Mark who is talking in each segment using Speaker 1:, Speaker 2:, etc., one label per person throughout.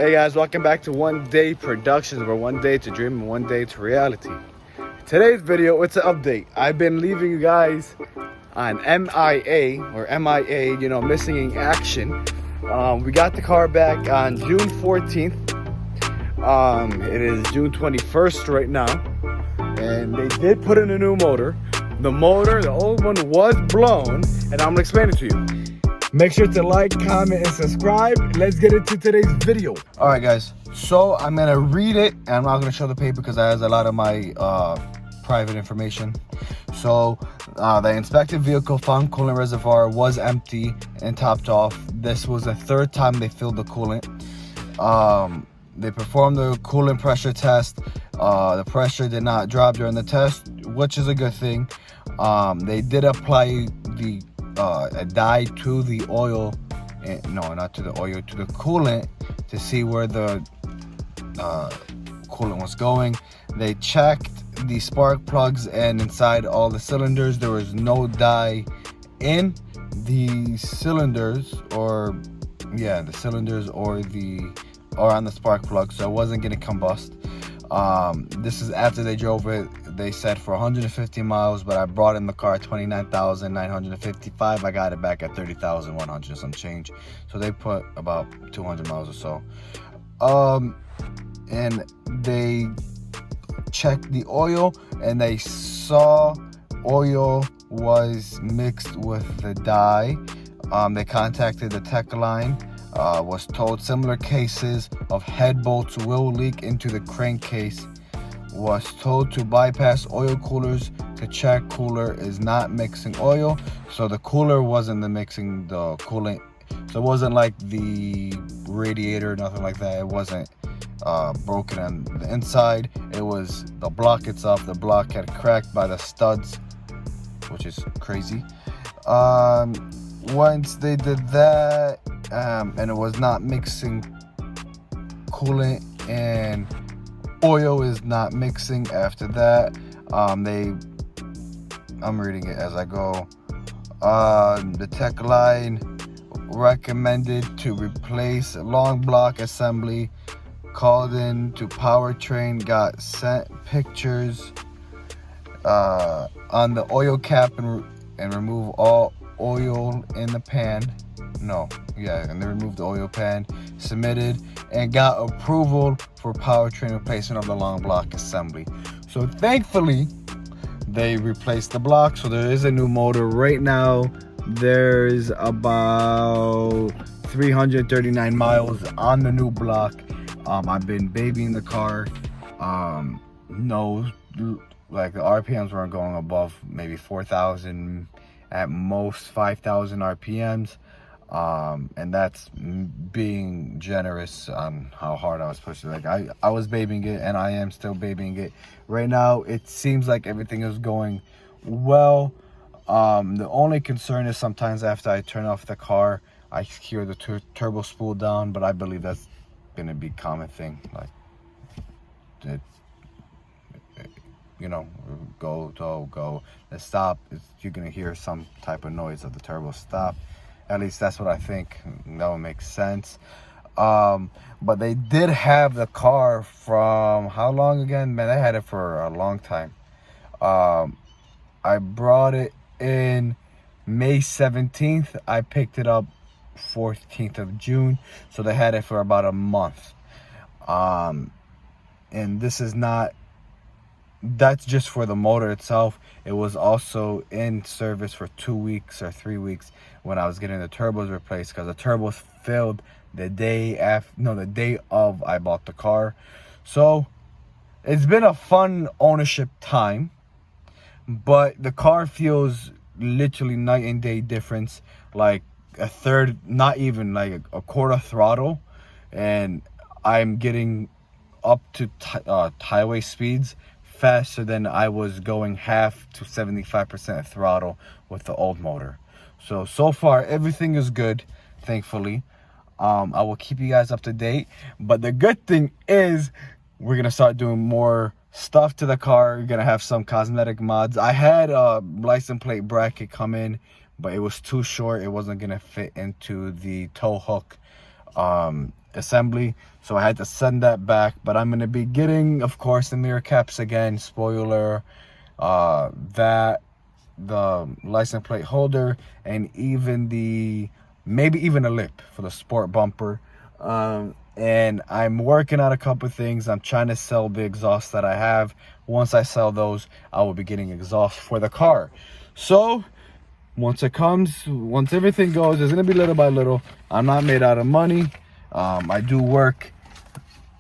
Speaker 1: Hey guys, welcome back to One Day Productions, where one day to dream and one day to reality. Today's video, it's an update. I've been leaving you guys on MIA, missing in action. We got the car back on June 14th. It is June 21st right now, and they did put in a new motor. The old one was blown, and I'm gonna explain it to you. Make sure to like, comment, and subscribe. Let's get into today's video. All right, guys. So I'm gonna read it, and I'm not gonna show the paper because it has a lot of my private information. So the inspected vehicle found coolant reservoir was empty and topped off. This was the third time they filled the coolant. They performed the coolant pressure test. The pressure did not drop during the test, which is a good thing. They did apply a dye to the oil, no, not to the oil, to the coolant, to see where the coolant was going. They checked the spark plugs, and inside all the cylinders there was no dye in the cylinders, or on the spark plug, so it wasn't going to combust. This is after they drove it. They said for 150 miles, but I brought in the car at 29,955. I got it back at 30,100 some change. So they put about 200 miles or so. And they checked the oil, and they saw oil was mixed with the dye. They contacted the tech line. Was told similar cases of head bolts will leak into the crankcase. Was told to bypass oil coolers to check cooler is not mixing oil. So the cooler wasn't mixing the coolant. So it wasn't like the radiator, nothing like that. It wasn't broken on the inside. It was the block itself. The block had cracked by the studs, which is crazy. Once they did that, and it was not mixing coolant, and oil is not mixing after that. I'm reading it as I go. The tech line recommended to replace long block assembly. Called in to powertrain, got sent pictures on the oil cap and remove all oil in the pan. And they removed the oil pan, submitted, and got approval for powertrain replacement of the long block assembly. So thankfully, they replaced the block, so there is a new motor. Right now, there's about 339 miles on the new block. I've been babying the car. Like the RPMs weren't going above maybe 4,000, at most 5,000 RPMs. And that's being generous on how hard I was pushing. Like I was babying it, and I am still babying it. Right now, it seems like everything is going well. The only concern is sometimes after I turn off the car, I hear the turbo spool down, but I believe that's gonna be a common thing. Like, go. The stop, you're gonna hear some type of noise of the turbo stop. At least that's what I think. That would make sense. But they did have the car from how long again? Man, they had it for a long time. I brought it in May 17th. I picked it up 14th of June. So they had it for about a month. And this is not... That's just for the motor itself. It was also in service for 2 weeks or 3 weeks when I was getting the turbos replaced, because the turbos failed the day of I bought the car. So it's been a fun ownership time, but the car feels literally night and day difference. Like a third, not even like a quarter throttle, and I'm getting up to highway speeds faster than I was going half to 75% throttle with the old motor. So far everything is good, thankfully. I will keep you guys up to date, but the good thing is we're gonna start doing more stuff to the car. We're gonna have some cosmetic mods. I had a license plate bracket come in, but it was too short. It wasn't gonna fit into the tow hook assembly, so I had to send that back. But I'm going to be getting, of course, the mirror caps again, spoiler, that, the license plate holder, and even maybe even a lip for the sport bumper. And I'm working on a couple of things. I'm trying to sell the exhaust that I have. Once I sell those, I will be getting exhaust for the car. So once it comes, once everything goes, it's gonna be little by little. I'm not made out of money. I do work,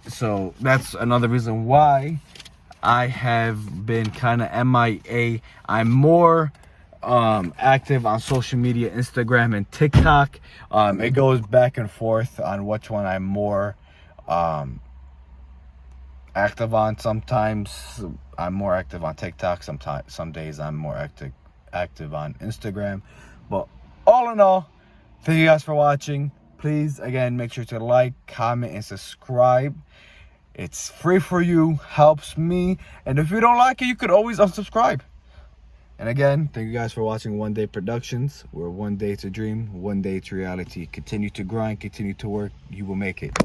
Speaker 1: so that's another reason why I have been kind of MIA. I'm more active on social media, Instagram and TikTok. It goes back and forth on which one I'm more active on. Sometimes I'm more active on TikTok, some days I'm more active on Instagram. But all in all, thank you guys for watching. Please, again, make sure to like, comment, and subscribe. It's free for you, helps me, and if you don't like it, you could always unsubscribe. And again, thank you guys for watching One Day Productions. We're one day to dream, one day to reality. Continue to grind, continue to work, you will make it.